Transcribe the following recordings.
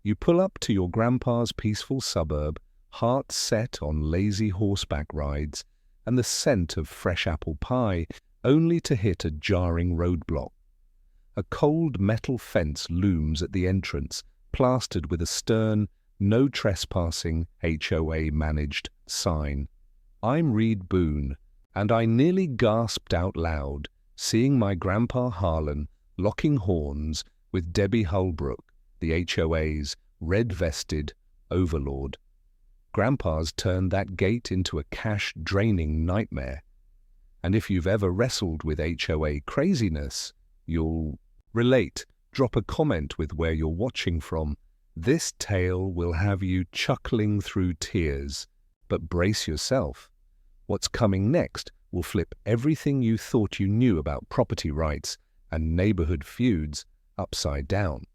You pull up to your grandpa's peaceful suburb, heart set on lazy horseback rides and the scent of fresh apple pie, only to hit a jarring roadblock. A cold metal fence looms at the entrance, plastered with a stern, "No trespassing, HOA managed" sign. I'm Reed Boone, and I nearly gasped out loud, seeing my grandpa Harlan locking horns with Debbie Holbrook, the HOA's red-vested overlord. Grandpa's turned that gate into a cash-draining nightmare. And if you've ever wrestled with HOA craziness, you'll relate. Drop a comment with where you're watching from. This tale will have you chuckling through tears. But brace yourself. What's coming next will flip everything you thought you knew about property rights and neighborhood feuds upside down.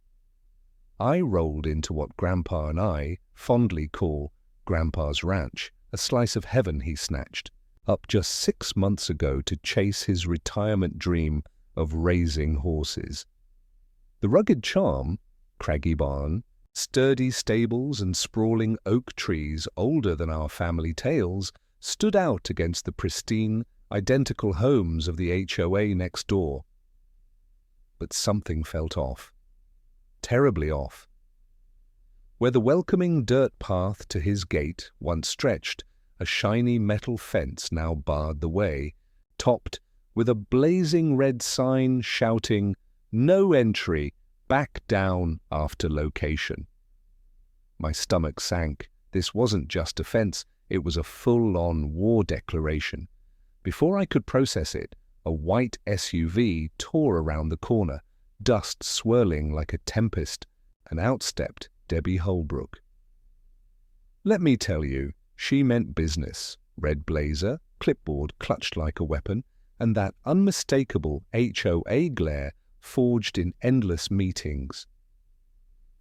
I rolled into what Grandpa and I fondly call Grandpa's Ranch, a slice of heaven he snatched up just 6 months ago to chase his retirement dream of raising horses. The rugged charm, craggy barn, sturdy stables and sprawling oak trees older than our family tales stood out against the pristine, identical homes of the HOA next door. But something felt off. Terribly off. Where the welcoming dirt path to his gate once stretched, a shiny metal fence now barred the way, topped with a blazing red sign shouting, "No entry, back down after location." My stomach sank. This wasn't just a fence, it was a full-on war declaration. Before I could process it, a white SUV tore around the corner, dust swirling like a tempest, and out stepped Debbie Holbrook. Let me tell you, she meant business. Red blazer, clipboard clutched like a weapon, and that unmistakable HOA glare forged in endless meetings.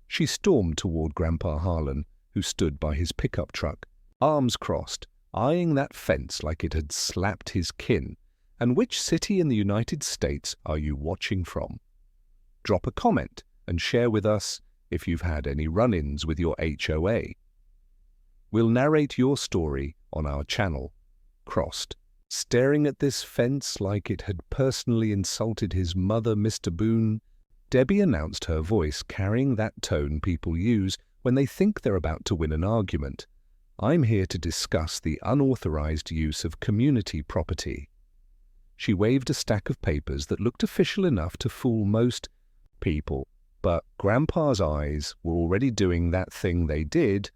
She stormed toward Grandpa Harlan, who stood by his pickup truck, arms crossed, eyeing that fence like it had slapped his kin. And which city in the United States are you watching from? Drop a comment and share with us if you've had any run-ins with your HOA. We'll narrate your story on our channel, Crossed. Staring at this fence like it had personally insulted his mother, Mr. Boone, Debbie announced, her voice carrying that tone people use when they think they're about to win an argument. I'm here to discuss the unauthorized use of community property. She waved a stack of papers that looked official enough to fool most people, but Grandpa's eyes were already doing that thing they did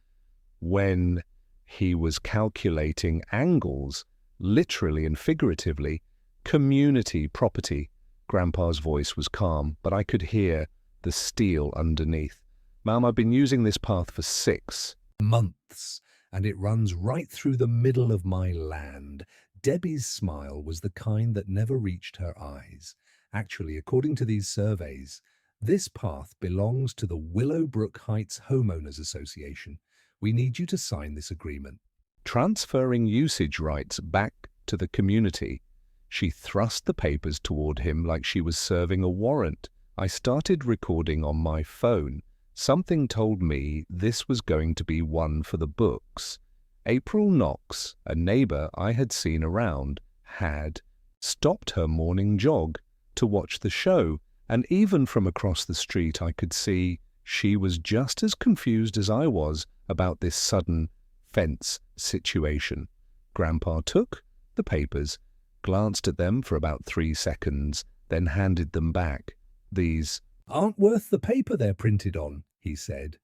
when he was calculating angles, literally and figuratively. Community property. Grandpa's voice was calm, but I could hear the steel underneath. "Ma'am, I've been using this path for 6 months, and it runs right through the middle of my land." Debbie's smile was the kind that never reached her eyes. Actually, according to these surveys, this path belongs to the Willowbrook Heights Homeowners Association. We need you to sign this agreement, transferring usage rights back to the community. She thrust the papers toward him like she was serving a warrant. I started recording on my phone. Something told me this was going to be one for the books. April Knox, a neighbor I had seen around, had stopped her morning jog to watch the show, and even from across the street I could see she was just as confused as I was about this sudden fence situation. Grandpa took the papers, glanced at them for about 3 seconds, then handed them back. "These aren't worth the paper they're printed on," he said,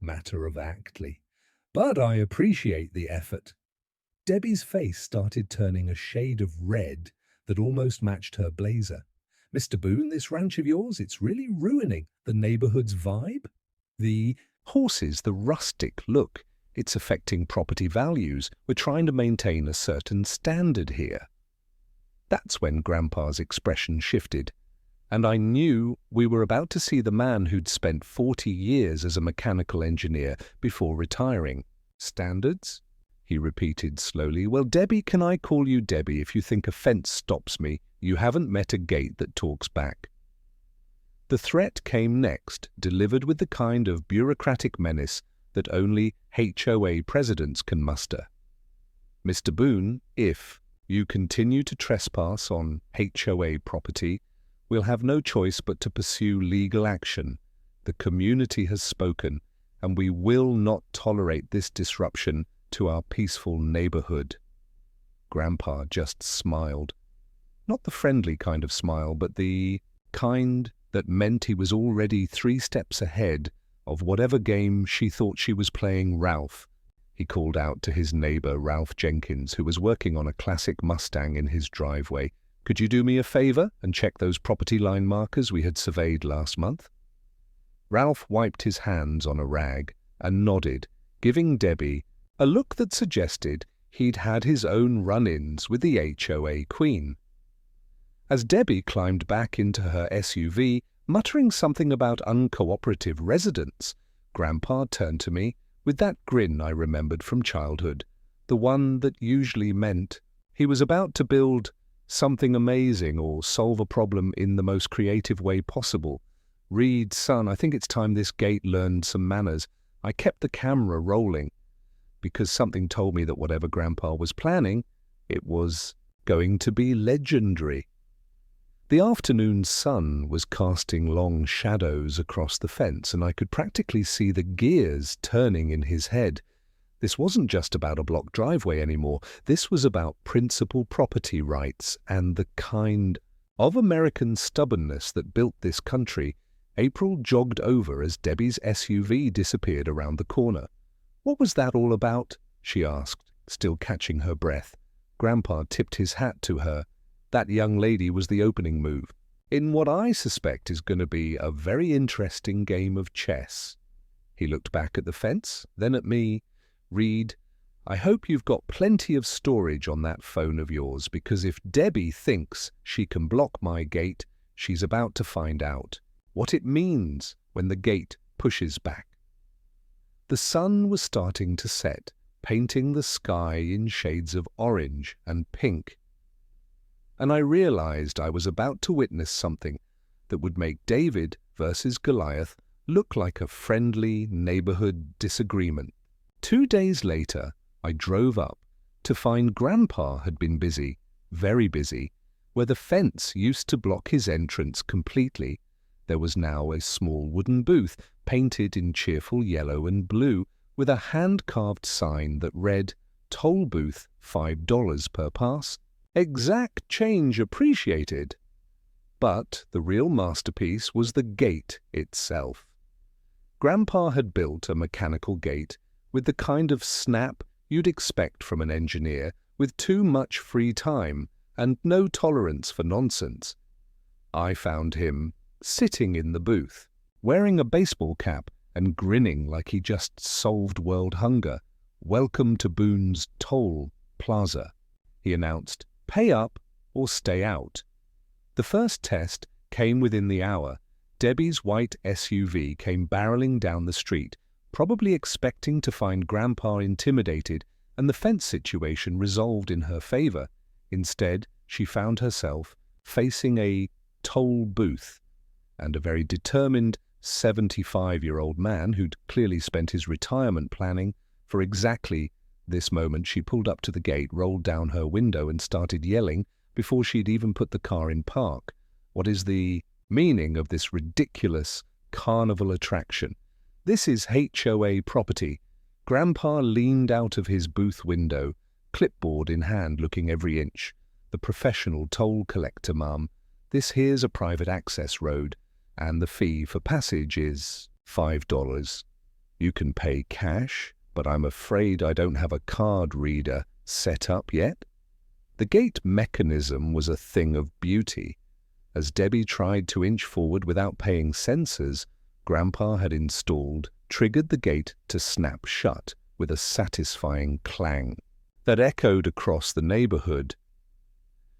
matter-of-factly. "But I appreciate the effort." Debbie's face started turning a shade of red that almost matched her blazer. "Mr. Boone, this ranch of yours, it's really ruining the neighborhood's vibe. The horses, the rustic look, it's affecting property values. We're trying to maintain a certain standard here." That's when Grandpa's expression shifted, and I knew we were about to see the man who'd spent 40 years as a mechanical engineer before retiring. "Standards?" he repeated slowly. "Well, Debbie, can I call you Debbie if you think a fence stops me? You haven't met a gate that talks back." The threat came next, delivered with the kind of bureaucratic menace that only HOA presidents can muster. Mr. Boone, if you continue to trespass on HOA property, we'll have no choice but to pursue legal action. The community has spoken, and we will not tolerate this disruption to our peaceful neighborhood. Grandpa just smiled. Not the friendly kind of smile, but the kind that meant he was already 3 steps ahead of whatever game she thought she was playing. Ralph, he called out to his neighbor Ralph Jenkins, who was working on a classic Mustang in his driveway. Could you do me a favor and check those property line markers we had surveyed last month? Ralph wiped his hands on a rag and nodded, giving Debbie a look that suggested he'd had his own run-ins with the HOA queen. As Debbie climbed back into her SUV, muttering something about uncooperative residents, Grandpa turned to me with that grin I remembered from childhood, the one that usually meant he was about to build something amazing or solve a problem in the most creative way possible. Reed, son, I think it's time this gate learned some manners. I kept the camera rolling because something told me that whatever Grandpa was planning, it was going to be legendary. The afternoon sun was casting long shadows across the fence, and I could practically see the gears turning in his head. This wasn't just about a block driveway anymore. This was about principal property rights and the kind of American stubbornness that built this country. April jogged over as Debbie's SUV disappeared around the corner. "What was that all about?" she asked, still catching her breath. Grandpa tipped his hat to her. That young lady was the opening move in what I suspect is going to be a very interesting game of chess. He looked back at the fence, then at me. "Reed, I hope you've got plenty of storage on that phone of yours, because if Debbie thinks she can block my gate, she's about to find out what it means when the gate pushes back." The sun was starting to set, painting the sky in shades of orange and pink, and I realized I was about to witness something that would make David versus Goliath look like a friendly neighborhood disagreement. 2 days later, I drove up to find Grandpa had been busy, very busy. Where the fence used to block his entrance completely, there was now a small wooden booth painted in cheerful yellow and blue with a hand-carved sign that read, "Toll booth, $5 per pass. Exact change appreciated." But the real masterpiece was the gate itself. Grandpa had built a mechanical gate with the kind of snap you'd expect from an engineer, with too much free time and no tolerance for nonsense. I found him sitting in the booth, wearing a baseball cap and grinning like he just solved world hunger. "Welcome to Boone's Toll Plaza," he announced. "Pay up or stay out." The first test came within the hour. Debbie's white SUV came barreling down the street, probably expecting to find Grandpa intimidated and the fence situation resolved in her favor. Instead, she found herself facing a toll booth and a very determined 75-year-old man who'd clearly spent his retirement planning for exactly this moment. She pulled up to the gate, rolled down her window, and started yelling before she'd even put the car in park. "What is the meaning of this ridiculous carnival attraction? This is HOA property." Grandpa leaned out of his booth window, clipboard in hand, looking every inch. "The professional toll collector, ma'am. This here's a private access road, and the fee for passage is $5. You can pay cash, but I'm afraid I don't have a card reader set up yet." The gate mechanism was a thing of beauty. As Debbie tried to inch forward without paying censors, Grandpa had triggered the gate to snap shut with a satisfying clang that echoed across the neighborhood.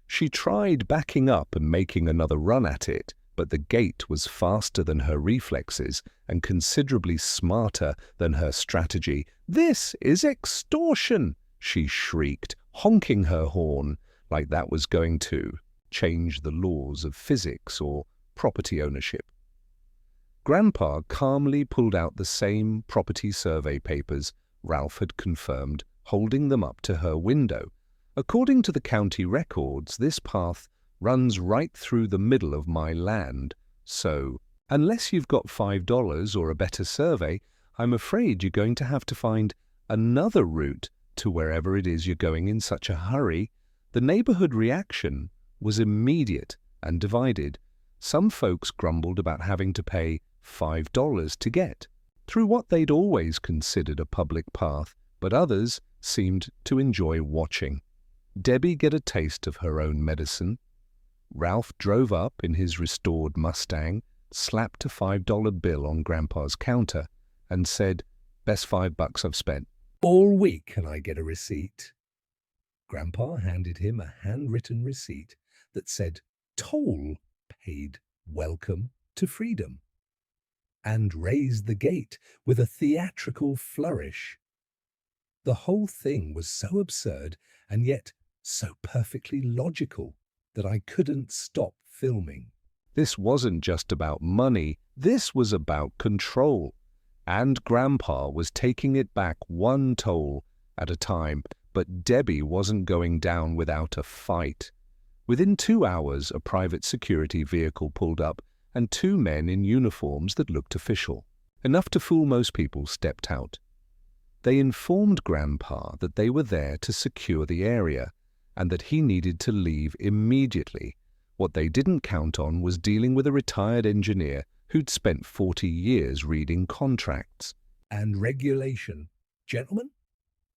She tried backing up and making another run at it, but the gate was faster than her reflexes and considerably smarter than her strategy. "This is extortion!" she shrieked, honking her horn like that was going to change the laws of physics or property ownership. Grandpa calmly pulled out the same property survey papers Ralph had confirmed, holding them up to her window. According to the county records, this path runs right through the middle of my land, so unless you've got $5 or a better survey, I'm afraid you're going to have to find another route to wherever it is you're going in such a hurry. The neighborhood reaction was immediate and divided. Some folks grumbled about having to pay $5 to get through what they'd always considered a public path, but others seemed to enjoy watching Debbie get a taste of her own medicine. Ralph drove up in his restored Mustang, slapped a $5 bill on Grandpa's counter, and said, "Best $5 I've spent all week. Can I get a receipt?" Grandpa handed him a handwritten receipt that said, "Toll paid, welcome to freedom," and raised the gate with a theatrical flourish. The whole thing was so absurd and yet so perfectly logical that I couldn't stop filming. This wasn't just about money, this was about control. And Grandpa was taking it back one toll at a time, but Debbie wasn't going down without a fight. Within 2 hours, a private security vehicle pulled up, and 2 men in uniforms that looked official. Enough to fool most people stepped out. They informed Grandpa that they were there to secure the area, and that he needed to leave immediately. What they didn't count on was dealing with a retired engineer who'd spent 40 years reading contracts and regulation. "Gentlemen,"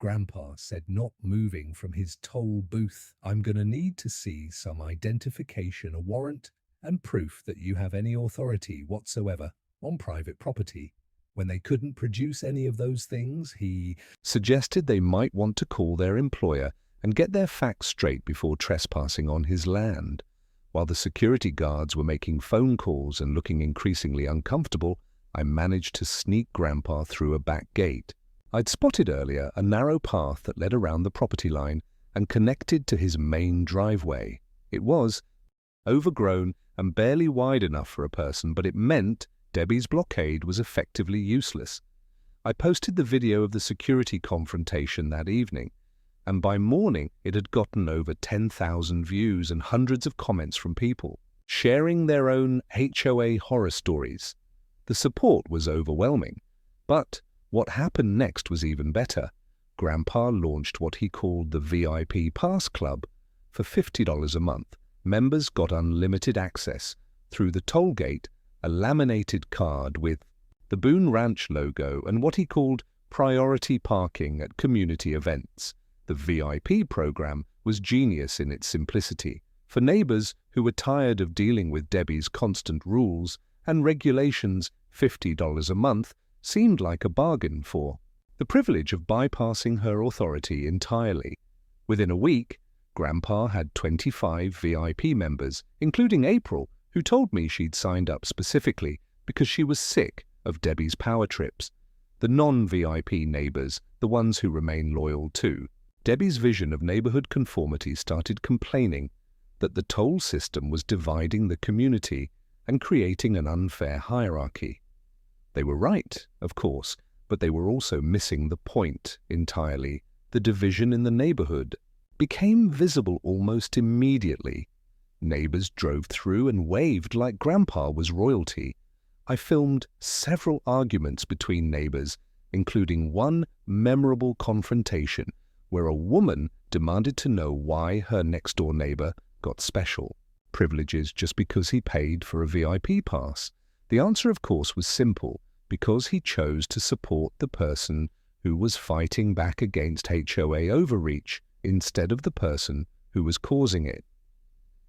Grandpa said, not moving from his toll booth, "I'm going to need to see some identification, a warrant, and proof that you have any authority whatsoever on private property." When they couldn't produce any of those things, he suggested they might want to call their employer and get their facts straight before trespassing on his land. While the security guards were making phone calls and looking increasingly uncomfortable, I managed to sneak Grandpa through a back gate. I'd spotted earlier a narrow path that led around the property line and connected to his main driveway. It was overgrown and barely wide enough for a person, but it meant Debbie's blockade was effectively useless. I posted the video of the security confrontation that evening, and by morning it had gotten over 10,000 views and hundreds of comments from people sharing their own HOA horror stories. The support was overwhelming, but what happened next was even better. Grandpa launched what he called the VIP Pass Club. For $50 a month, members got unlimited access through the toll gate, a laminated card with the Boone Ranch logo, and what he called priority parking at community events. The VIP program was genius in its simplicity. For neighbors who were tired of dealing with Debbie's constant rules and regulations, $50 a month seemed like a bargain for the privilege of bypassing her authority entirely. Within a week, Grandpa had 25 VIP members, including April, who told me she'd signed up specifically because she was sick of Debbie's power trips. The non-VIP neighbors, the ones who remain loyal too. Debbie's vision of neighborhood conformity started complaining that the toll system was dividing the community and creating an unfair hierarchy. They were right, of course, but they were also missing the point entirely. The division in the neighborhood became visible almost immediately. Neighbors drove through and waved like Grandpa was royalty. I filmed several arguments between neighbors, including one memorable confrontation where a woman demanded to know why her next-door neighbor got special privileges just because he paid for a VIP pass. The answer, of course, was simple: because he chose to support the person who was fighting back against HOA overreach instead of the person who was causing it.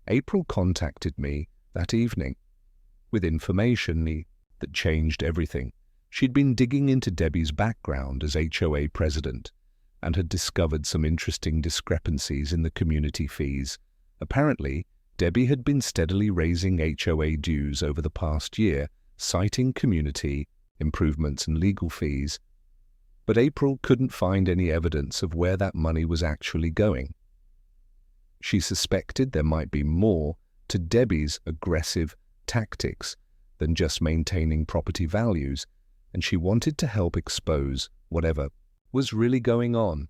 April contacted me that evening with information that changed everything. She'd been digging into Debbie's background as HOA president and had discovered some interesting discrepancies in the community fees. Apparently, Debbie had been steadily raising HOA dues over the past year, citing community improvements and legal fees. But April couldn't find any evidence of where that money was actually going. She suspected there might be more to Debbie's aggressive tactics than just maintaining property values, and she wanted to help expose whatever was really going on.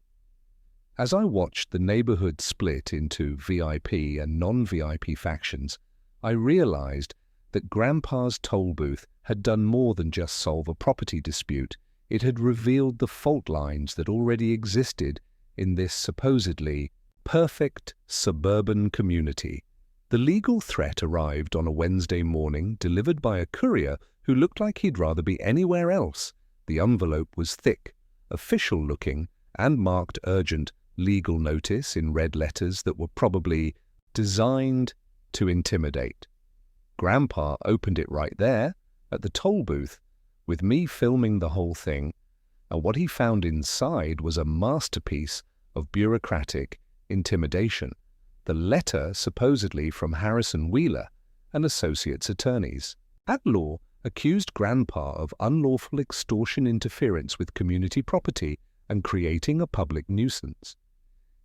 As I watched the neighborhood split into VIP and non-VIP factions, I realized that Grandpa's toll booth had done more than just solve a property dispute. It had revealed the fault lines that already existed in this supposedly perfect suburban community. The legal threat arrived on a Wednesday morning, delivered by a courier who looked like he'd rather be anywhere else. The envelope was thick, official-looking, and marked urgent legal notice in red letters that were probably designed to intimidate. Grandpa opened it right there, at the toll booth, with me filming the whole thing, and what he found inside was a masterpiece of bureaucratic intimidation. The letter, supposedly from Harrison Wheeler and associates attorneys at law, accused Grandpa of unlawful extortion interference with community property and creating a public nuisance.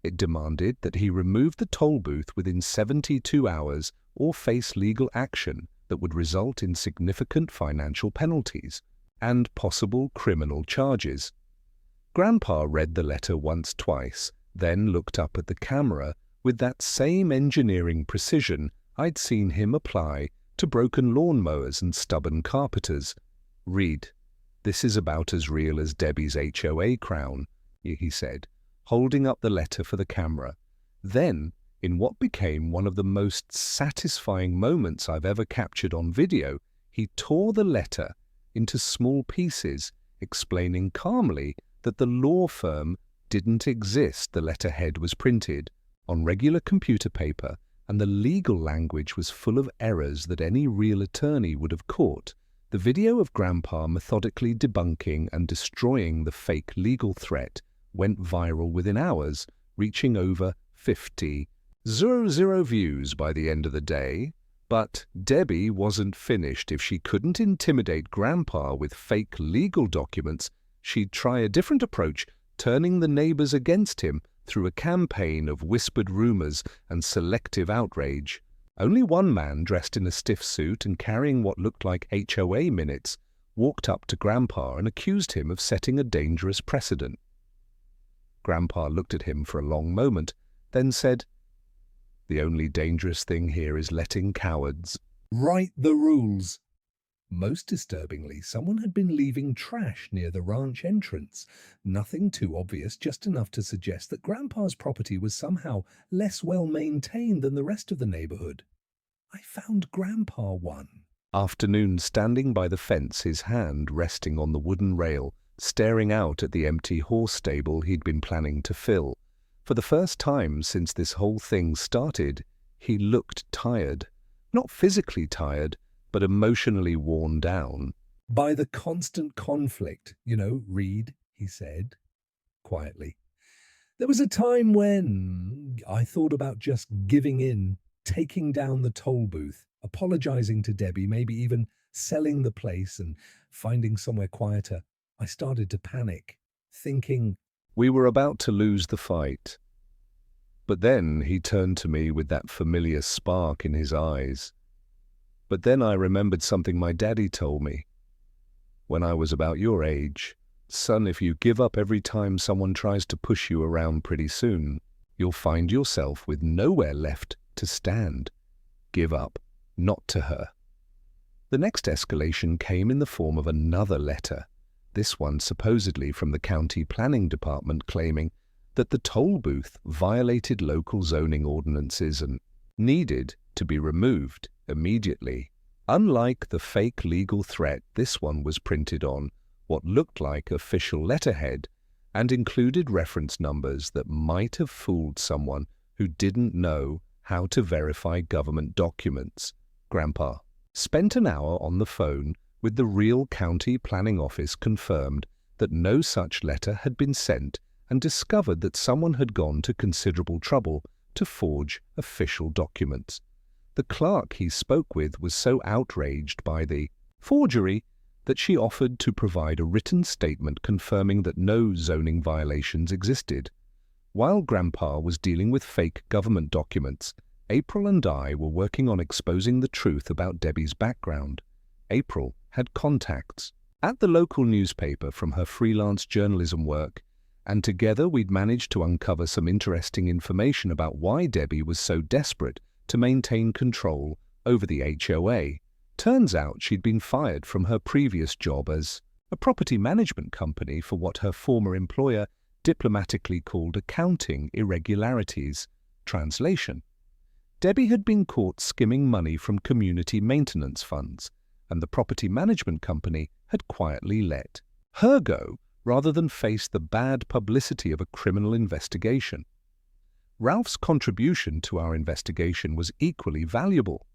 It demanded that he remove the toll booth within 72 hours or face legal action that would result in significant financial penalties and possible criminal charges. Grandpa read the letter twice, then looked up at the camera with that same engineering precision I'd seen him apply to broken lawnmowers and stubborn carpenters. "Read. This is about as real as Debbie's HOA crown," he said, holding up the letter for the camera. Then, in what became one of the most satisfying moments I've ever captured on video, he tore the letter into small pieces, explaining calmly that the law firm didn't exist. The letterhead was printed on regular computer paper, and the legal language was full of errors that any real attorney would have caught. The video of Grandpa methodically debunking and destroying the fake legal threat went viral within hours, reaching over 50,000 views by the end of the day. But Debbie wasn't finished. If she couldn't intimidate Grandpa with fake legal documents, she'd try a different approach, turning the neighbors against him through a campaign of whispered rumors and selective outrage. Only one man, dressed in a stiff suit and carrying what looked like HOA minutes, walked up to Grandpa and accused him of setting a dangerous precedent. Grandpa looked at him for a long moment, then said, "The only dangerous thing here is letting cowards write the rules." Most disturbingly, someone had been leaving trash near the ranch entrance. Nothing too obvious, just enough to suggest that Grandpa's property was somehow less well maintained than the rest of the neighborhood. I found Grandpa one afternoon standing by the fence, his hand resting on the wooden rail, staring out at the empty horse stable he'd been planning to fill. For the first time since this whole thing started, he looked tired. Not physically tired, but emotionally worn down by the constant conflict. "Reed," he said quietly, "there was a time when I thought about just giving in, taking down the toll booth, apologizing to Debbie, maybe even selling the place and finding somewhere quieter. I started to panic, thinking we were about to lose the fight." But then he turned to me with that familiar spark in his eyes. "But then I remembered something my daddy told me when I was about your age. Son, if you give up every time someone tries to push you around, pretty soon you'll find yourself with nowhere left to stand. Give up, not to her." The next escalation came in the form of another letter, this one supposedly from the county planning department, claiming that the toll booth violated local zoning ordinances and needed to be removed immediately. Unlike the fake legal threat, this one was printed on what looked like official letterhead and included reference numbers that might have fooled someone who didn't know how to verify government documents. Grandpa spent an hour on the phone with the real county planning office, confirmed that no such letter had been sent, and discovered that someone had gone to considerable trouble to forge official documents. The clerk he spoke with was so outraged by the forgery that she offered to provide a written statement confirming that no zoning violations existed. While Grandpa was dealing with fake government documents, April and I were working on exposing the truth about Debbie's background. April had contacts at the local newspaper from her freelance journalism work, and together we'd managed to uncover some interesting information about why Debbie was so desperate to maintain control over the HOA. Turns out she'd been fired from her previous job as a property management company for what her former employer diplomatically called accounting irregularities. Translation: Debbie had been caught skimming money from community maintenance funds, and the property management company had quietly let her go rather than face the bad publicity of a criminal investigation. Ralph's contribution to our investigation was equally valuable.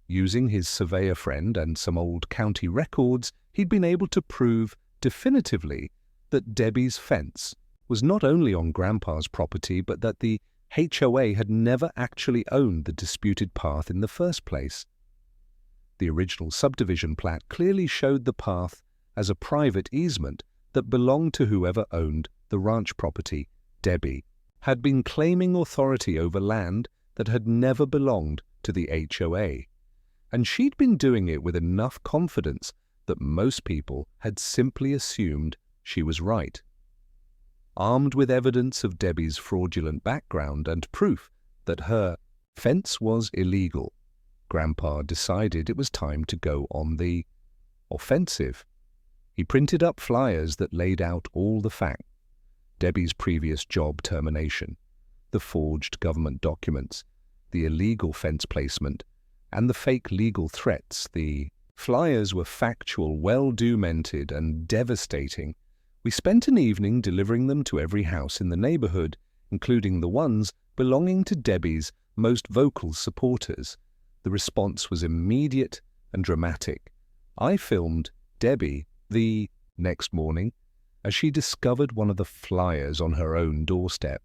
Using his surveyor friend and some old county records, he'd been able to prove definitively that Debbie's fence was not only on Grandpa's property, but that the HOA had never actually owned the disputed path in the first place. The original subdivision plat clearly showed the path as a private easement that belonged to whoever owned the ranch property. Debbie had been claiming authority over land that had never belonged to the HOA, and she'd been doing it with enough confidence that most people had simply assumed she was right. Armed with evidence of Debbie's fraudulent background and proof that her fence was illegal, Grandpa decided it was time to go on the offensive. He printed up flyers that laid out all the facts: Debbie's previous job termination, the forged government documents, the illegal fence placement, and the fake legal threats. The flyers were factual, well-documented, and devastating. We spent an evening delivering them to every house in the neighborhood, including the ones belonging to Debbie's most vocal supporters. The response was immediate and dramatic. I filmed Debbie the next morning as she discovered one of the flyers on her own doorstep.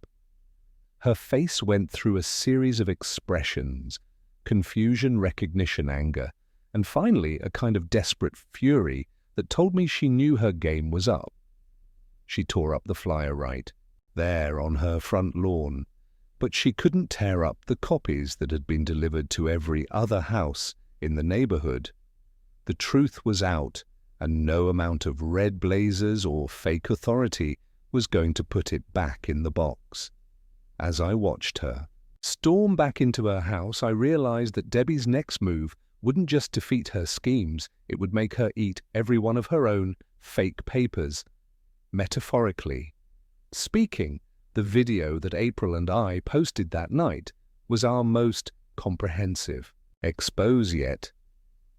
Her face went through a series of expressions: confusion, recognition, anger, and finally a kind of desperate fury that told me she knew her game was up. She tore up the flyer right there on her front lawn, but she couldn't tear up the copies that had been delivered to every other house in the neighborhood. The truth was out, and no amount of red blazers or fake authority was going to put it back in the box. As I watched her storm back into her house, I realized that Debbie's next move wouldn't just defeat her schemes, it would make her eat every one of her own fake papers. Metaphorically speaking, the video that April and I posted that night was our most comprehensive expose yet.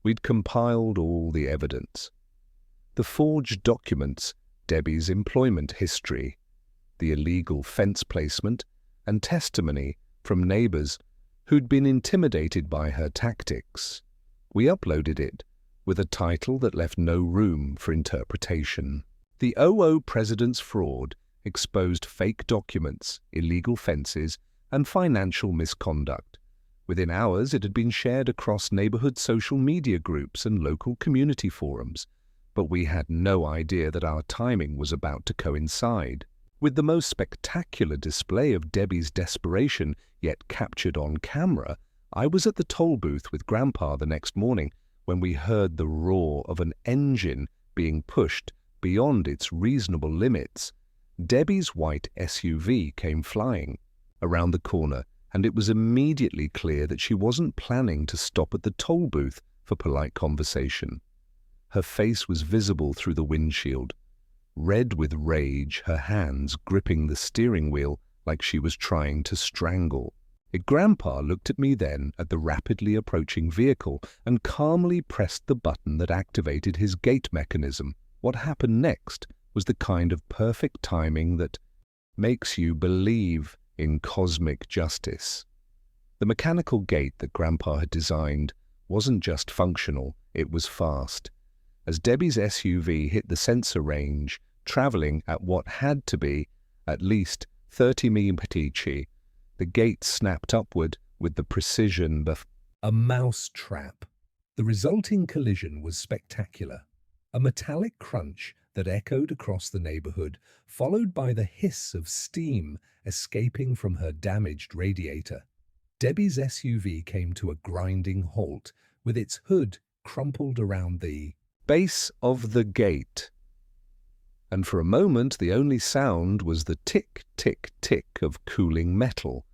We'd compiled all the evidence: the forged documents, Debbie's employment history, the illegal fence placement, and testimony from neighbors who'd been intimidated by her tactics. We uploaded it with a title that left no room for interpretation. The OO President's Fraud exposed fake documents, illegal fences, and financial misconduct. Within hours, it had been shared across neighborhood social media groups and local community forums, but we had no idea that our timing was about to coincide with the most spectacular display of Debbie's desperation, yet captured on camera. I was at the toll booth with Grandpa the next morning when we heard the roar of an engine being pushed beyond its reasonable limits. Debbie's white SUV came flying around the corner, and it was immediately clear that she wasn't planning to stop at the toll booth for polite conversation. Her face was visible through the windshield, red with rage, her hands gripping the steering wheel like she was trying to strangle. Grandpa looked at me then at the rapidly approaching vehicle and calmly pressed the button that activated his gate mechanism. What happened next was the kind of perfect timing that makes you believe in cosmic justice. The mechanical gate that Grandpa had designed wasn't just functional, it was fast. As Debbie's SUV hit the sensor range, traveling at what had to be at least 30 mph, the gate snapped upward with the precision of a mouse trap. The resulting collision was spectacular. A metallic crunch that echoed across the neighborhood, followed by the hiss of steam escaping from her damaged radiator. Debbie's SUV came to a grinding halt, with its hood crumpled around the base of the gate. And for a moment the only sound was the tick, tick, tick of cooling metal,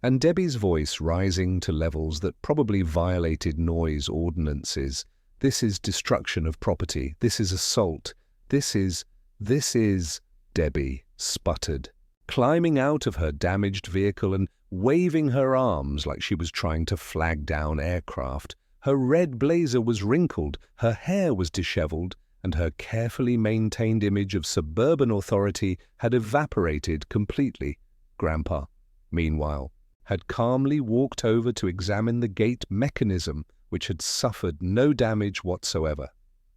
and Debbie's voice rising to levels that probably violated noise ordinances. "This is destruction of property. This is assault. This is, Debbie sputtered, climbing out of her damaged vehicle and waving her arms like she was trying to flag down aircraft. Her red blazer was wrinkled, her hair was disheveled, and her carefully maintained image of suburban authority had evaporated completely. Grandpa, meanwhile, had calmly walked over to examine the gate mechanism, which had suffered no damage whatsoever.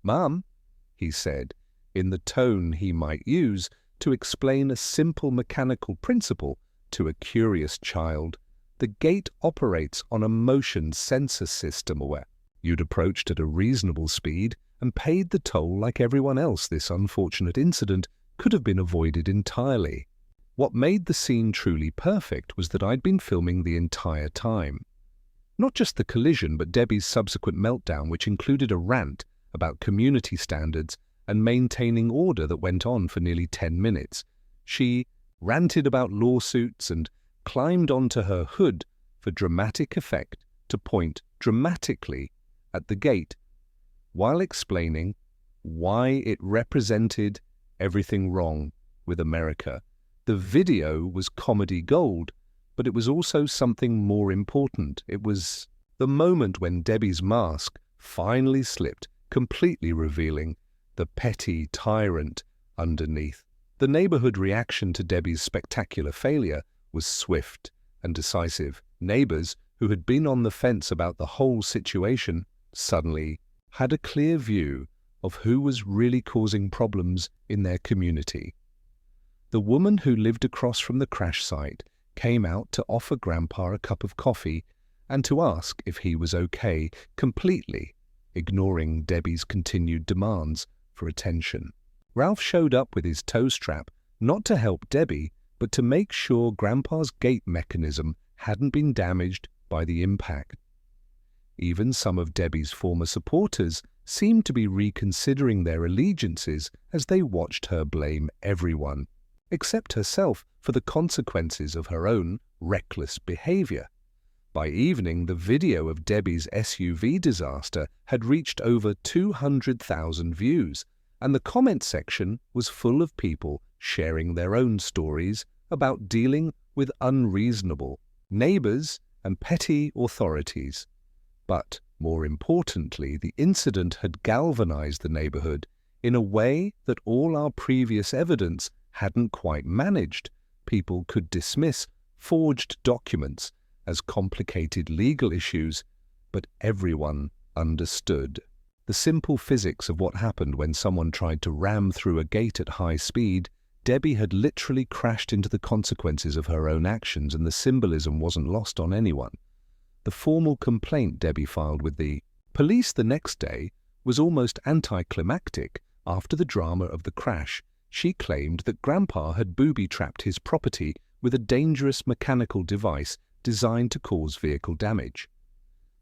"Mum," he said, in the tone he might use to explain a simple mechanical principle to a curious child, "the gate operates on a motion sensor system where you'd approached at a reasonable speed and paid the toll like everyone else. This unfortunate incident could have been avoided entirely." What made the scene truly perfect was that I'd been filming the entire time. Not just the collision, but Debbie's subsequent meltdown, which included a rant about community standards and maintaining order that went on for nearly 10 minutes. She ranted about lawsuits and climbed onto her hood for dramatic effect to point dramatically at the gate, while explaining why it represented everything wrong with America. The video was comedy gold, but it was also something more important. It was the moment when Debbie's mask finally slipped, completely revealing the petty tyrant underneath. The neighborhood reaction to Debbie's spectacular failure was swift and decisive. Neighbors who had been on the fence about the whole situation suddenly had a clear view of who was really causing problems in their community. The woman who lived across from the crash site came out to offer Grandpa a cup of coffee and to ask if he was okay, completely ignoring Debbie's continued demands for attention. Ralph showed up with his tow strap, not to help Debbie, but to make sure Grandpa's gate mechanism hadn't been damaged by the impact. Even some of Debbie's former supporters seemed to be reconsidering their allegiances as they watched her blame everyone, except herself, for the consequences of her own reckless behavior. By evening, the video of Debbie's SUV disaster had reached over 200,000 views, and the comment section was full of people sharing their own stories about dealing with unreasonable neighbors and petty authorities. But, more importantly, the incident had galvanized the neighborhood in a way that all our previous evidence hadn't quite managed. People could dismiss forged documents as complicated legal issues, but everyone understood the simple physics of what happened when someone tried to ram through a gate at high speed. Debbie had literally crashed into the consequences of her own actions, and the symbolism wasn't lost on anyone. The formal complaint Debbie filed with the police the next day was almost anticlimactic. After the drama of the crash, she claimed that Grandpa had booby-trapped his property with a dangerous mechanical device designed to cause vehicle damage.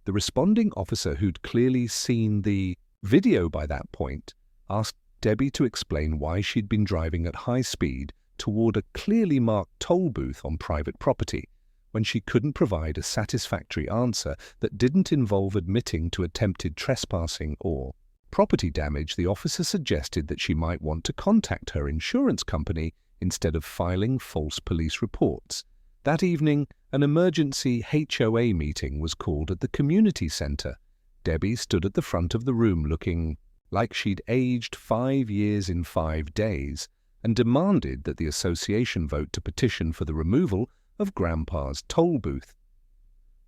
The responding officer, who'd clearly seen the video by that point, asked Debbie to explain why she'd been driving at high speed toward a clearly marked toll booth on private property, when she couldn't provide a satisfactory answer that didn't involve admitting to attempted trespassing or property damage. The officer suggested that she might want to contact her insurance company instead of filing false police reports. That evening, an emergency HOA meeting was called at the community center. Debbie stood at the front of the room looking like she'd aged 5 years in 5 days and demanded that the association vote to petition for the removal of Grandpa's toll booth.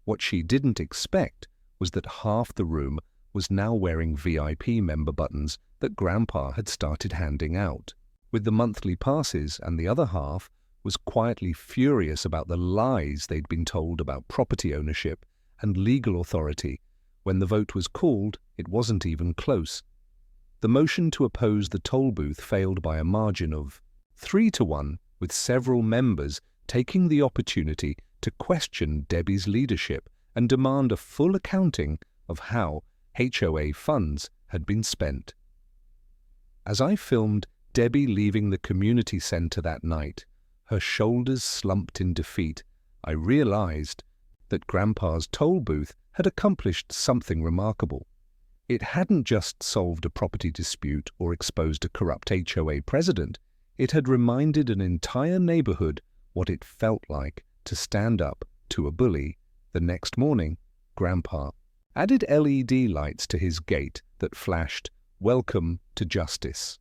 What she didn't expect was that half the room was now wearing VIP member buttons that Grandpa had started handing out with the monthly passes, and the other half was quietly furious about the lies they'd been told about property ownership and legal authority. When the vote was called, it wasn't even close. The motion to oppose the toll booth failed by a margin of 3-1, with several members taking the opportunity to question Debbie's leadership and demand a full accounting of how HOA funds had been spent. As I filmed Debbie leaving the community center that night, her shoulders slumped in defeat, I realized that Grandpa's toll booth had accomplished something remarkable. It hadn't just solved a property dispute or exposed a corrupt HOA president. It had reminded an entire neighborhood what it felt like to stand up to a bully. The next morning, Grandpa added LED lights to his gate that flashed, "Welcome to Justice,"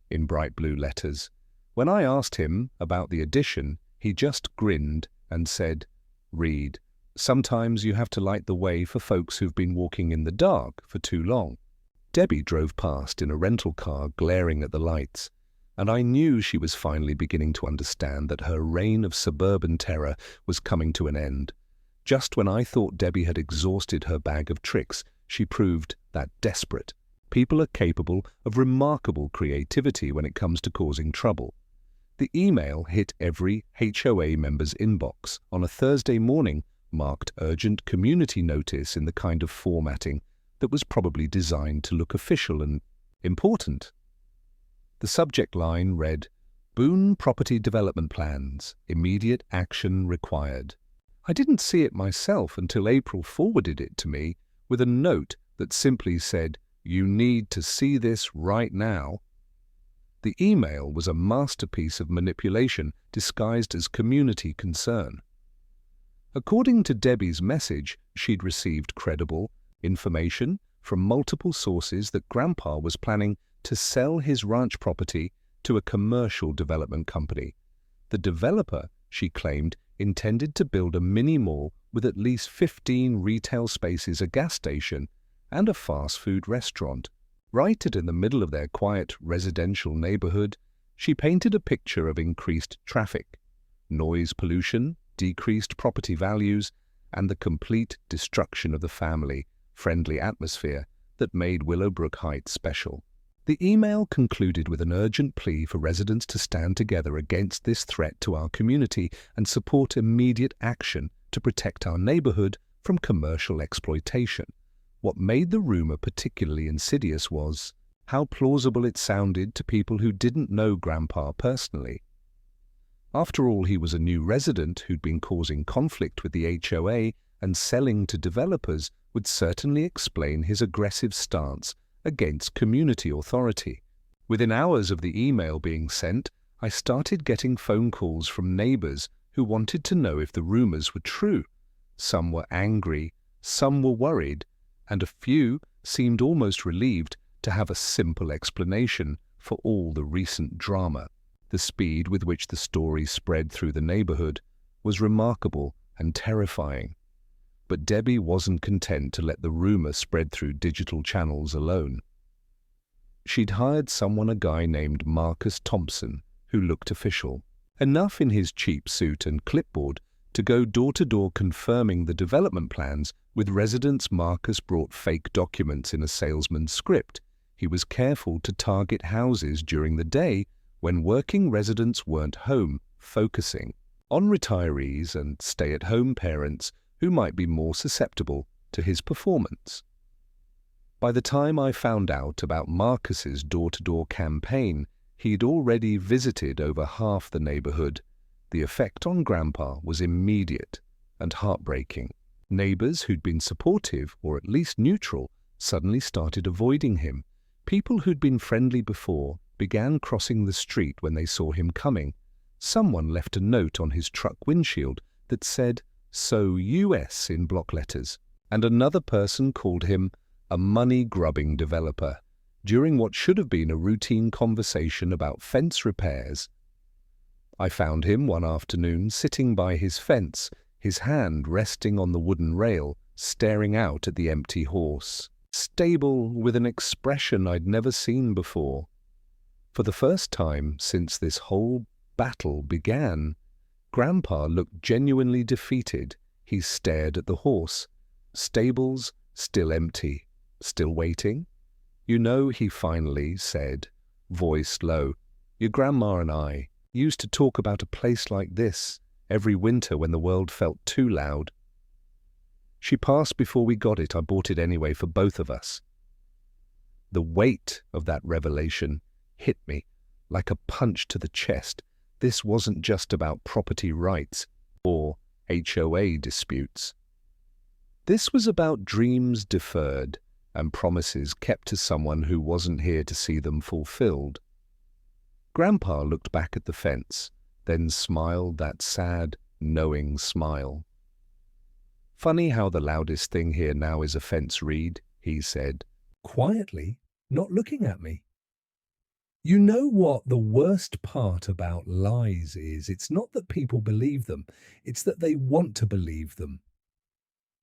in bright blue letters. When I asked him about the addition, he just grinned and said, "Read. Sometimes you have to light the way for folks who've been walking in the dark for too long." Debbie drove past in a rental car glaring at the lights, and I knew she was finally beginning to understand that her reign of suburban terror was coming to an end. Just when I thought Debbie had exhausted her bag of tricks, she proved that desperate. People are capable of remarkable creativity when it comes to causing trouble. The email hit every HOA member's inbox on a Thursday morning, marked urgent community notice in the kind of formatting that was probably designed to look official and important. The subject line read, "Boone Property Development Plans, Immediate Action Required." I didn't see it myself until April forwarded it to me with a note that simply said, "You need to see this right now." The email was a masterpiece of manipulation disguised as community concern. According to Debbie's message, she'd received credible information from multiple sources that Grandpa was planning to sell his ranch property to a commercial development company. The developer, she claimed, intended to build a mini-mall with at least 15 retail spaces, a gas station, and a fast food restaurant. Right in the middle of their quiet residential neighborhood, she painted a picture of increased traffic, noise pollution, decreased property values, and the complete destruction of the family-friendly atmosphere that made Willowbrook Heights special. The email concluded with an urgent plea for residents to stand together against this threat to our community and support immediate action to protect our neighborhood from commercial exploitation. What made the rumor particularly insidious was how plausible it sounded to people who didn't know Grandpa personally. After all, he was a new resident who'd been causing conflict with the HOA, and selling to developers would certainly explain his aggressive stance against community authority. Within hours of the email being sent, I started getting phone calls from neighbors who wanted to know if the rumors were true. Some were angry, some were worried, and a few seemed almost relieved to have a simple explanation for all the recent drama. The speed with which the story spread through the neighborhood was remarkable and terrifying. But Debbie wasn't content to let the rumor spread through digital channels alone. She'd hired a guy named Marcus Thompson, who looked official, enough in his cheap suit and clipboard to go door-to-door confirming the development plans with residents. Marcus brought fake documents in a salesman's script. He was careful to target houses during the day when working residents weren't home, focusing on retirees and stay-at-home parents who might be more susceptible to his performance. By the time I found out about Marcus's door-to-door campaign, he'd already visited over half the neighborhood. The effect on Grandpa was immediate and heartbreaking. Neighbors who'd been supportive, or at least neutral, suddenly started avoiding him. People who'd been friendly before began crossing the street when they saw him coming. Someone left a note on his truck windshield that said, "So US" in block letters, and another person called him a money-grubbing developer during what should have been a routine conversation about fence repairs. I found him one afternoon sitting by his fence, his hand resting on the wooden rail, staring out at the empty horse stable with an expression I'd never seen before. For the first time since this whole battle began, Grandpa looked genuinely defeated. He stared at the horse. Stables still empty. Still waiting? "You know," he finally said, voice low, "your grandma and I used to talk about a place like this every winter when the world felt too loud." She passed before we got it. I bought it anyway for both of us. The weight of that revelation hit me like a punch to the chest. This wasn't just about property rights or HOA disputes. This was about dreams deferred and promises kept to someone who wasn't here to see them fulfilled. Grandpa looked back at the fence, then smiled that sad, knowing smile. "Funny how the loudest thing here now is a fence, Reed," he said, quietly, not looking at me. You know what the worst part about lies is? It's not that people believe them, it's that they want to believe them.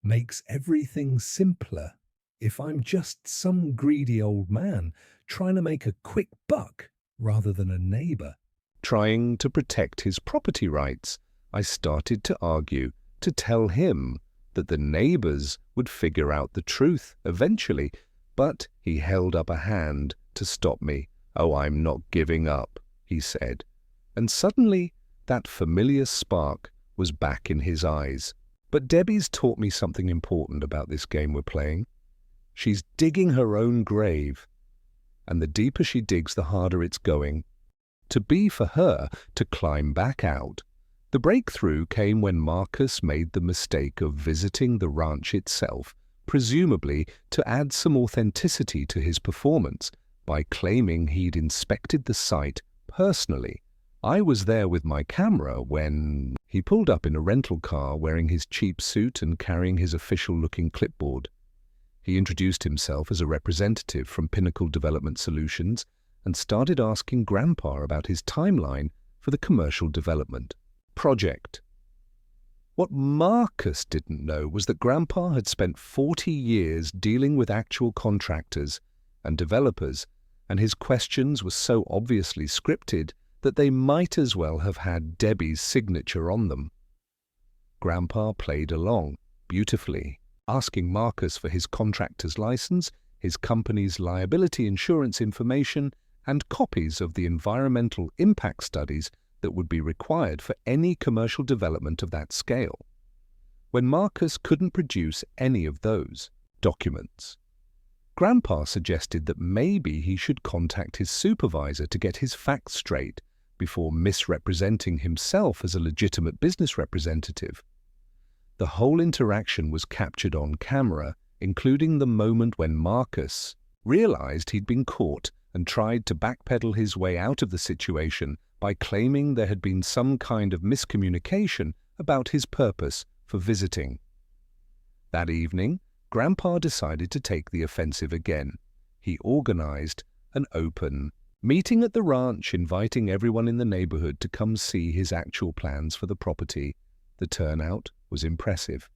Makes everything simpler. If I'm just some greedy old man trying to make a quick buck rather than a neighbor trying to protect his property rights, I started to argue, to tell him that the neighbors would figure out the truth eventually, but he held up a hand to stop me. "Oh, I'm not giving up," he said, and suddenly that familiar spark was back in his eyes. But Debbie's taught me something important about this game we're playing. She's digging her own grave, and the deeper she digs, the harder it's going to be for her to climb back out. The breakthrough came when Marcus made the mistake of visiting the ranch itself, presumably to add some authenticity to his performance, by claiming he'd inspected the site personally. I was there with my camera when he pulled up in a rental car wearing his cheap suit and carrying his official-looking clipboard. He introduced himself as a representative from Pinnacle Development Solutions and started asking Grandpa about his timeline for the commercial development project. What Marcus didn't know was that Grandpa had spent 40 years dealing with actual contractors and developers, and his questions were so obviously scripted that they might as well have had Debbie's signature on them. Grandpa played along beautifully, asking Marcus for his contractor's license, his company's liability insurance information, and copies of the environmental impact studies that would be required for any commercial development of that scale. When Marcus couldn't produce any of those documents, Grandpa suggested that maybe he should contact his supervisor to get his facts straight before misrepresenting himself as a legitimate business representative. The whole interaction was captured on camera, including the moment when Marcus realized he'd been caught and tried to backpedal his way out of the situation by claiming there had been some kind of miscommunication about his purpose for visiting. That evening, Grandpa decided to take the offensive again. He organized an open meeting at the ranch, inviting everyone in the neighborhood to come see his actual plans for the property. The turnout was impressive.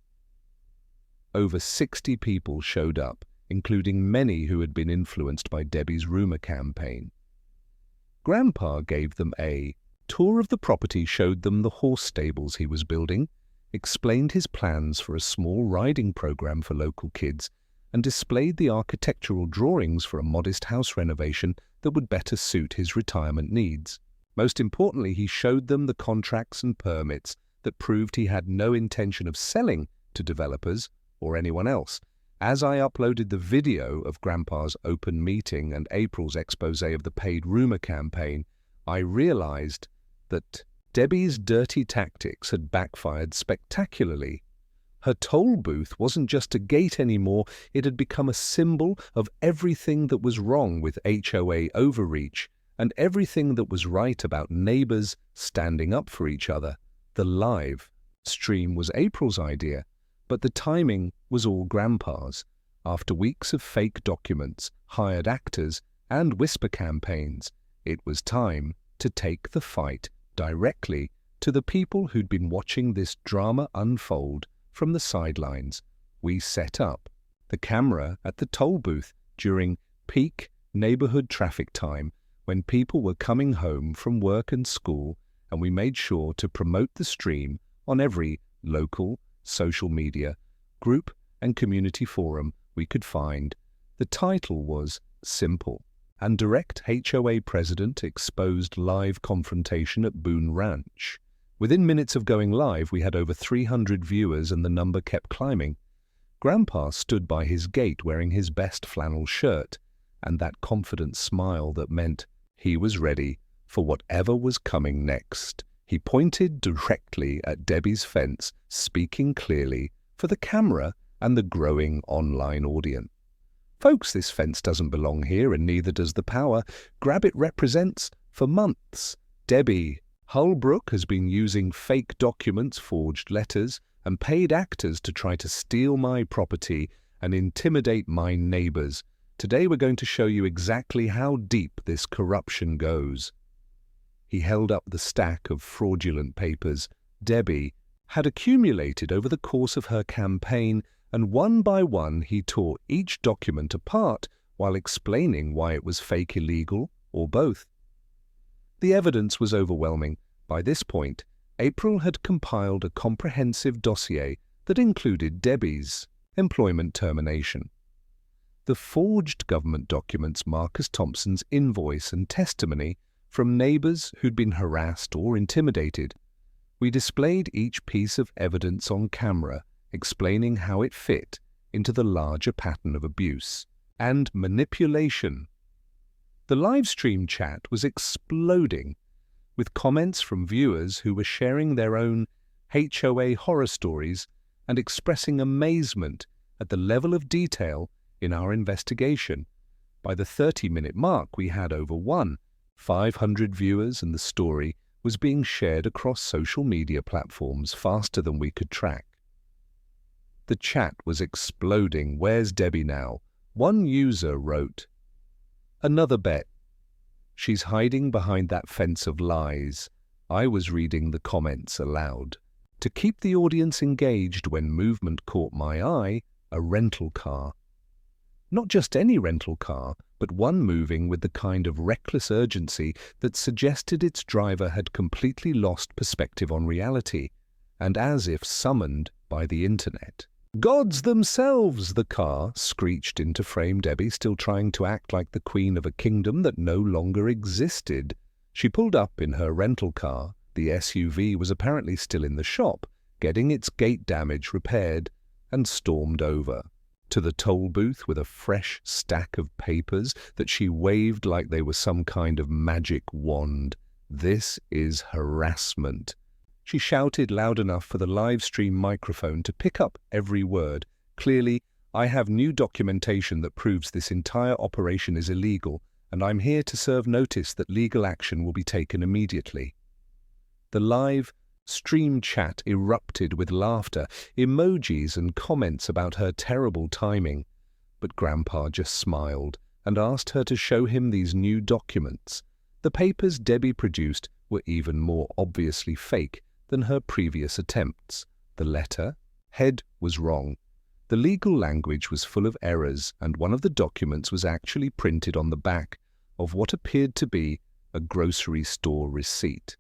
Over 60 people showed up, including many who had been influenced by Debbie's rumor campaign. Grandpa gave them a tour of the property, showed them the horse stables he was building, explained his plans for a small riding program for local kids, and displayed the architectural drawings for a modest house renovation that would better suit his retirement needs. Most importantly, he showed them the contracts and permits that proved he had no intention of selling to developers or anyone else. As I uploaded the video of Grandpa's open meeting and April's expose of the paid rumor campaign, I realized that Debbie's dirty tactics had backfired spectacularly. Her toll booth wasn't just a gate anymore, it had become a symbol of everything that was wrong with HOA overreach and everything that was right about neighbors standing up for each other. The live stream was April's idea, but the timing was all Grandpa's. After weeks of fake documents, hired actors, and whisper campaigns, it was time to take the fight directly to the people who'd been watching this drama unfold from the sidelines. We set up the camera at the toll booth during peak neighborhood traffic time when people were coming home from work and school, and we made sure to promote the stream on every local social media group and community forum we could find. The title was simple: and direct HOA president exposed live confrontation at Boone Ranch. Within minutes of going live, we had over 300 viewers and the number kept climbing. Grandpa stood by his gate wearing his best flannel shirt and that confident smile that meant he was ready for whatever was coming next. He pointed directly at Debbie's fence, speaking clearly for the camera and the growing online audience. "Folks, this fence doesn't belong here, and neither does the power grab it represents. For months, Debbie Holbrook has been using fake documents, forged letters, and paid actors to try to steal my property and intimidate my neighbors. Today we're going to show you exactly how deep this corruption goes." He held up the stack of fraudulent papers Debbie had accumulated over the course of her campaign, and one by one he tore each document apart while explaining why it was fake, illegal, or both. The evidence was overwhelming. By this point, April had compiled a comprehensive dossier that included Debbie's employment termination, the forged government documents, Marcus Thompson's invoice and testimony from neighbors who'd been harassed or intimidated. We displayed each piece of evidence on camera, explaining how it fit into the larger pattern of abuse and manipulation. The live stream chat was exploding, with comments from viewers who were sharing their own HOA horror stories and expressing amazement at the level of detail in our investigation. By the 30-minute mark, we had over 500 viewers, and the story was being shared across social media platforms faster than we could track. The chat was exploding. "Where's Debbie now?" One user wrote. "Another bet. She's hiding behind that fence of lies." I was reading the comments aloud. To keep the audience engaged when movement caught my eye, a rental car. Not just any rental car, but one moving with the kind of reckless urgency that suggested its driver had completely lost perspective on reality, and as if summoned by the internet. "Gods themselves!" the car screeched into frame. Debbie, still trying to act like the queen of a kingdom that no longer existed. She pulled up in her rental car. The SUV was apparently still in the shop, getting its gate damage repaired, and stormed over to the toll booth with a fresh stack of papers that she waved like they were some kind of magic wand. "This is harassment." She shouted loud enough for the live stream microphone to pick up every word. Clearly, "I have new documentation that proves this entire operation is illegal, and I'm here to serve notice that legal action will be taken immediately." The live stream chat erupted with laughter, emojis and comments about her terrible timing. But Grandpa just smiled and asked her to show him these new documents. The papers Debbie produced were even more obviously fake than her previous attempts. The letter head was wrong. The legal language was full of errors, and one of the documents was actually printed on the back of what appeared to be a grocery store receipt.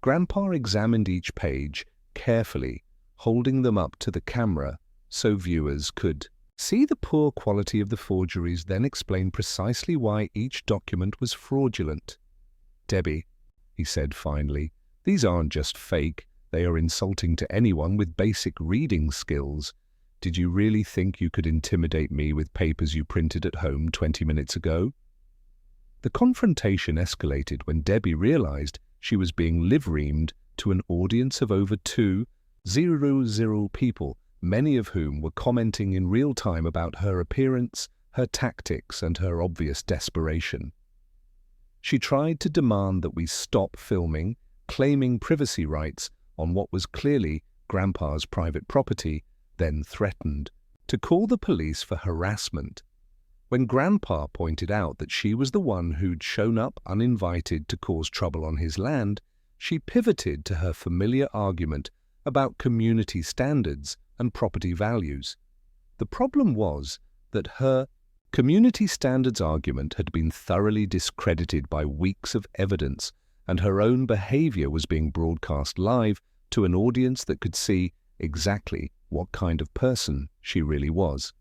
Grandpa examined each page carefully, holding them up to the camera so viewers could see the poor quality of the forgeries, then explain precisely why each document was fraudulent. "Debbie," he said finally, "these aren't just fake, they are insulting to anyone with basic reading skills. Did you really think you could intimidate me with papers you printed at home 20 minutes ago?" The confrontation escalated when Debbie realized she was being live-streamed to an audience of over 200 people, many of whom were commenting in real time about her appearance, her tactics, and her obvious desperation. She tried to demand that we stop filming, claiming privacy rights on what was clearly Grandpa's private property, then threatened to call the police for harassment. When Grandpa pointed out that she was the one who'd shown up uninvited to cause trouble on his land, she pivoted to her familiar argument about community standards and property values. The problem was that her community standards argument had been thoroughly discredited by weeks of evidence, and her own behavior was being broadcast live to an audience that could see exactly what kind of person she really was.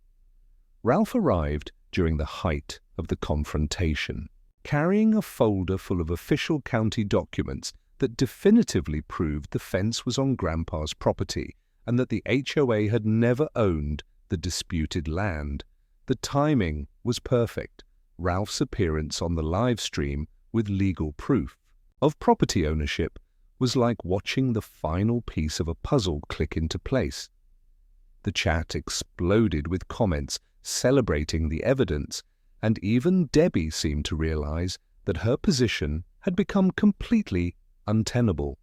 Ralph arrived during the height of the confrontation, carrying a folder full of official county documents that definitively proved the fence was on Grandpa's property and that the HOA had never owned the disputed land. The timing was perfect. Ralph's appearance on the live stream with legal proof of property ownership was like watching the final piece of a puzzle click into place. The chat exploded with comments celebrating the evidence, and even Debbie seemed to realize that her position had become completely untenable.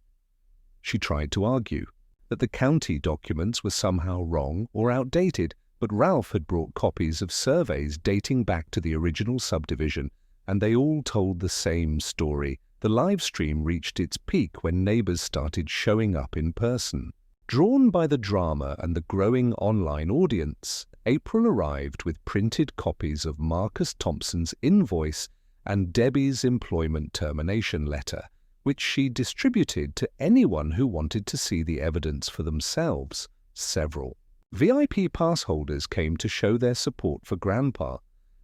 She tried to argue that the county documents were somehow wrong or outdated, but Ralph had brought copies of surveys dating back to the original subdivision, and they all told the same story. The live stream reached its peak when neighbors started showing up in person. Drawn by the drama and the growing online audience, April arrived with printed copies of Marcus Thompson's invoice and Debbie's employment termination letter, which she distributed to anyone who wanted to see the evidence for themselves. Several VIP pass holders came to show their support for Grandpa,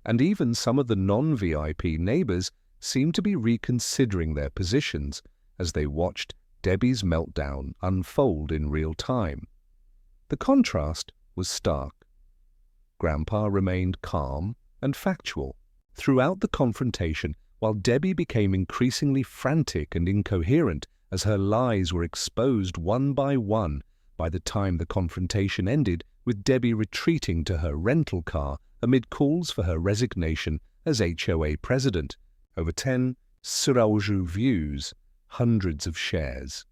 and even some of the non-VIP neighbors seemed to be reconsidering their positions as they watched Debbie's meltdown unfold in real time. The contrast was stark. Grandpa remained calm and factual throughout the confrontation, while Debbie became increasingly frantic and incoherent as her lies were exposed one by one. By the time the confrontation ended, with Debbie retreating to her rental car amid calls for her resignation as HOA president, over 10 Surauju views, hundreds of shares.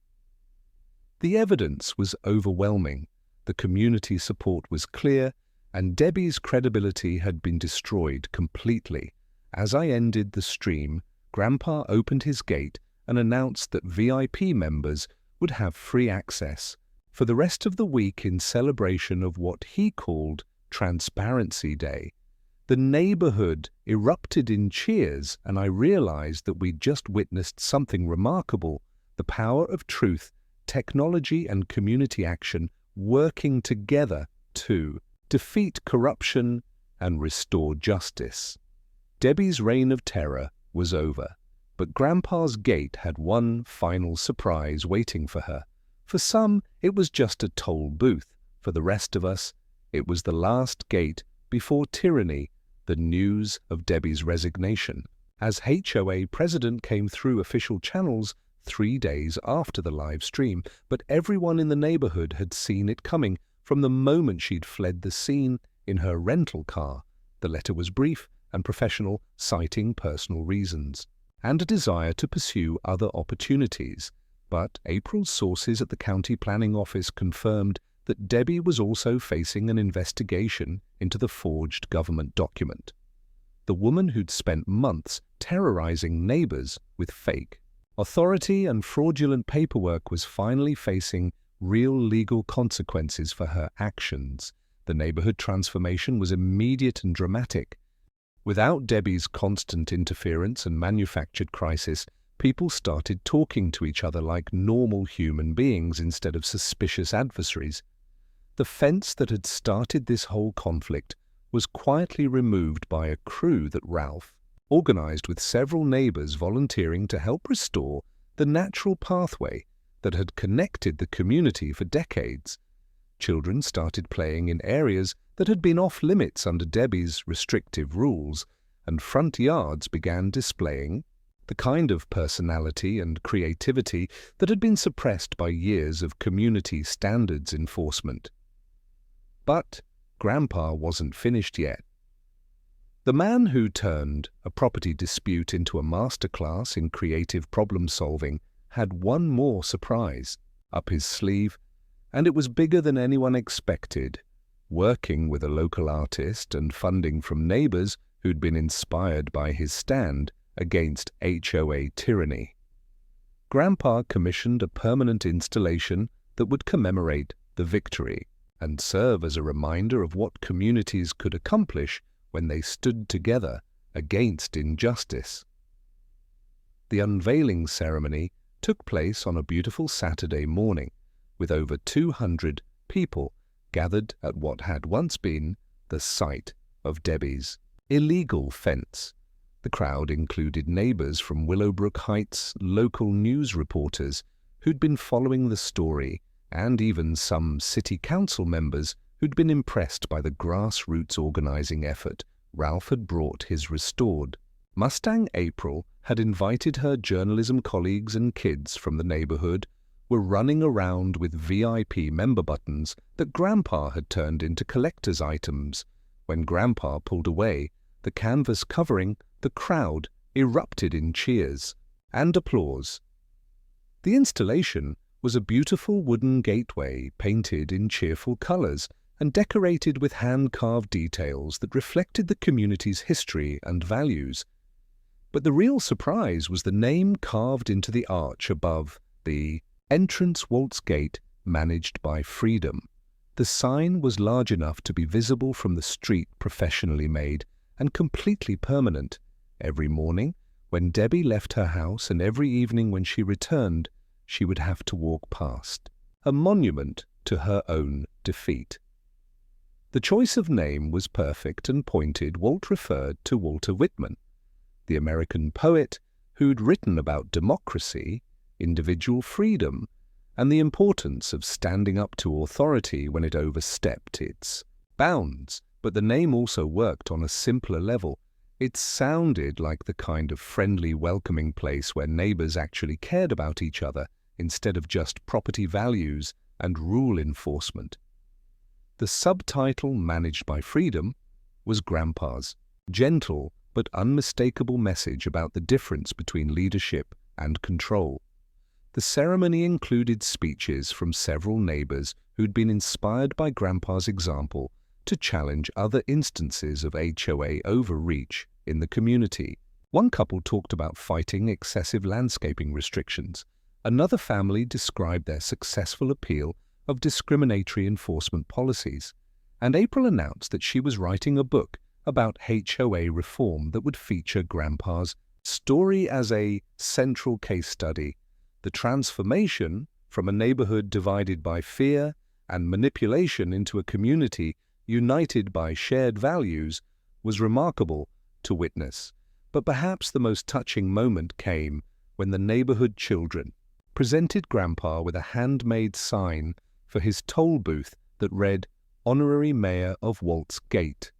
The evidence was overwhelming, the community support was clear, and Debbie's credibility had been destroyed completely. As I ended the stream, Grandpa opened his gate and announced that VIP members would have free access for the rest of the week in celebration of what he called Transparency Day. The neighborhood erupted in cheers, and I realized that we'd just witnessed something remarkable: the power of truth, technology, and community action working together to defeat corruption and restore justice. Debbie's reign of terror was over, but Grandpa's gate had one final surprise waiting for her. For some, it was just a toll booth. For the rest of us, it was the last gate before tyranny, the news of Debbie's resignation. As HOA president came through official channels 3 days after the live stream, but everyone in the neighborhood had seen it coming from the moment she'd fled the scene in her rental car. The letter was brief and professional, citing personal reasons and a desire to pursue other opportunities. But April's sources at the county planning office confirmed that Debbie was also facing an investigation into the forged government document. The woman who'd spent months terrorizing neighbors with fake authority and fraudulent paperwork was finally facing real legal consequences for her actions. The neighborhood transformation was immediate and dramatic. Without Debbie's constant interference and manufactured crisis, people started talking to each other like normal human beings instead of suspicious adversaries. The fence that had started this whole conflict was quietly removed by a crew that Ralph organized, with several neighbors volunteering to help restore the natural pathway that had connected the community for decades. Children started playing in areas that had been off-limits under Debbie's restrictive rules, and front yards began displaying the kind of personality and creativity that had been suppressed by years of community standards enforcement. But Grandpa wasn't finished yet. The man who turned a property dispute into a masterclass in creative problem-solving had one more surprise up his sleeve, and it was bigger than anyone expected. Working with a local artist and funding from neighbors who'd been inspired by his stand against HOA tyranny, Grandpa commissioned a permanent installation that would commemorate the victory and serve as a reminder of what communities could accomplish when they stood together against injustice. The unveiling ceremony took place on a beautiful Saturday morning, with over 200 people gathered at what had once been the site of Debbie's illegal fence. The crowd included neighbors from Willowbrook Heights, local news reporters who'd been following the story, and even some city council members who'd been impressed by the grassroots organizing effort Ralph had brought his restored. Mustang April had invited her journalism colleagues, and kids from the neighborhood were running around with VIP member buttons that Grandpa had turned into collector's items. When Grandpa pulled away, the canvas covering, the crowd erupted in cheers and applause. The installation was a beautiful wooden gateway painted in cheerful colors and decorated with hand-carved details that reflected the community's history and values. But the real surprise was the name carved into the arch above the entrance waltz gate managed by Freedom. The sign was large enough to be visible from the street, professionally made and completely permanent. Every morning, when Debbie left her house, and every evening when she returned, she would have to walk past, a monument to her own defeat. The choice of name was perfect and pointed. Walt referred to Walter Whitman, the American poet who'd written about democracy, individual freedom, and the importance of standing up to authority when it overstepped its bounds. But the name also worked on a simpler level. It sounded like the kind of friendly, welcoming place where neighbors actually cared about each other instead of just property values and rule enforcement. The subtitle, managed by Freedom, was Grandpa's gentle but unmistakable message about the difference between leadership and control. The ceremony included speeches from several neighbors who'd been inspired by Grandpa's example to challenge other instances of HOA overreach in the community. One couple talked about fighting excessive landscaping restrictions. Another family described their successful appeal of discriminatory enforcement policies. And April announced that she was writing a book about HOA reform that would feature Grandpa's story as a central case study. The transformation from a neighborhood divided by fear and manipulation into a community united by shared values was remarkable to witness. But perhaps the most touching moment came when the neighborhood children presented Grandpa with a handmade sign for his toll booth that read, "Honorary Mayor of Waltz Gate."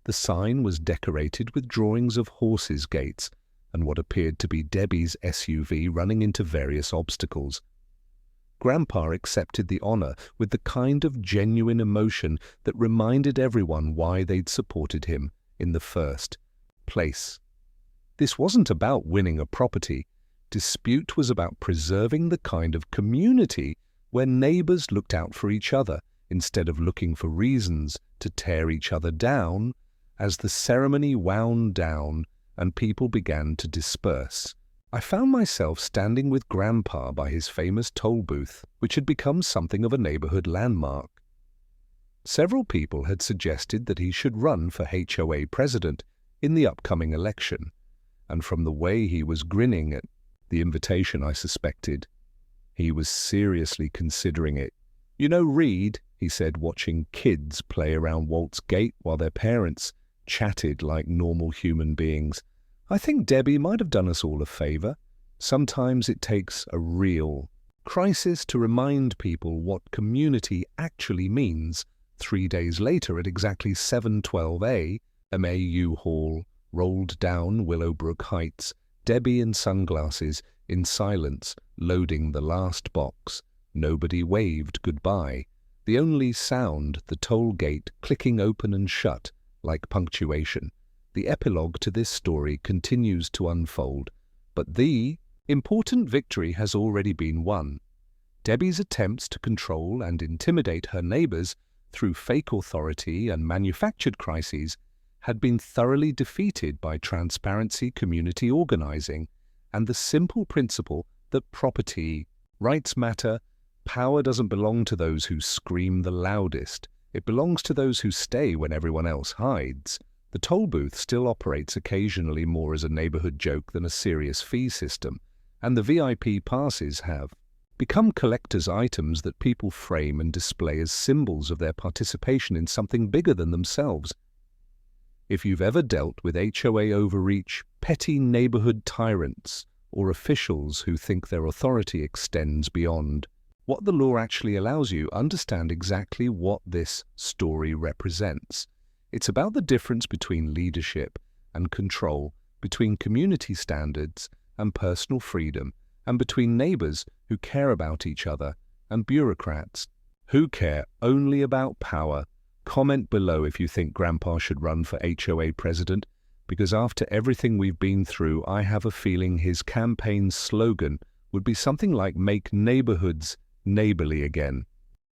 The sign was decorated with drawings of horses' gates and what appeared to be Debbie's SUV running into various obstacles. Grandpa accepted the honor with the kind of genuine emotion that reminded everyone why they'd supported him in the first place. This wasn't about winning a property. Dispute was about preserving the kind of community where neighbors looked out for each other instead of looking for reasons to tear each other down. As the ceremony wound down and people began to disperse, I found myself standing with Grandpa by his famous toll booth, which had become something of a neighborhood landmark. Several people had suggested that he should run for HOA president in the upcoming election, and from the way he was grinning at the invitation, I suspected he was seriously considering it. "You know, Reed," he said, watching kids play around Walt's Gate while their parents chatted like normal human beings, "I think Debbie might have done us all a favor. Sometimes it takes a real crisis to remind people what community actually means." 3 days later, at exactly 7:12 MAU Hall rolled down Willowbrook Heights, Debbie in sunglasses, in silence, loading the last box. Nobody waved goodbye. The only sound, the toll gate clicking open and shut like punctuation. The epilogue to this story continues to unfold, but the important victory has already been won. Debbie's attempts to control and intimidate her neighbors through fake authority and manufactured crises had been thoroughly defeated by transparency, community organizing, and the simple principle that property rights matter. Power doesn't belong to those who scream the loudest. It belongs to those who stay when everyone else hides. The toll booth still operates occasionally more as a neighborhood joke than a serious fee system, and the VIP passes have become collector's items that people frame and display as symbols of their participation in something bigger than themselves. If you've ever dealt with HOA overreach, petty neighborhood tyrants, or officials who think their authority extends beyond what the law actually allows you, understand exactly what this story represents. It's about the difference between leadership and control, between community standards and personal freedom, and between neighbors who care about each other and bureaucrats who care only about power. Comment below if you think Grandpa should run for HOA president, because after everything we've been through, I have a feeling his campaign slogan would be something like "Make neighborhoods neighborly again."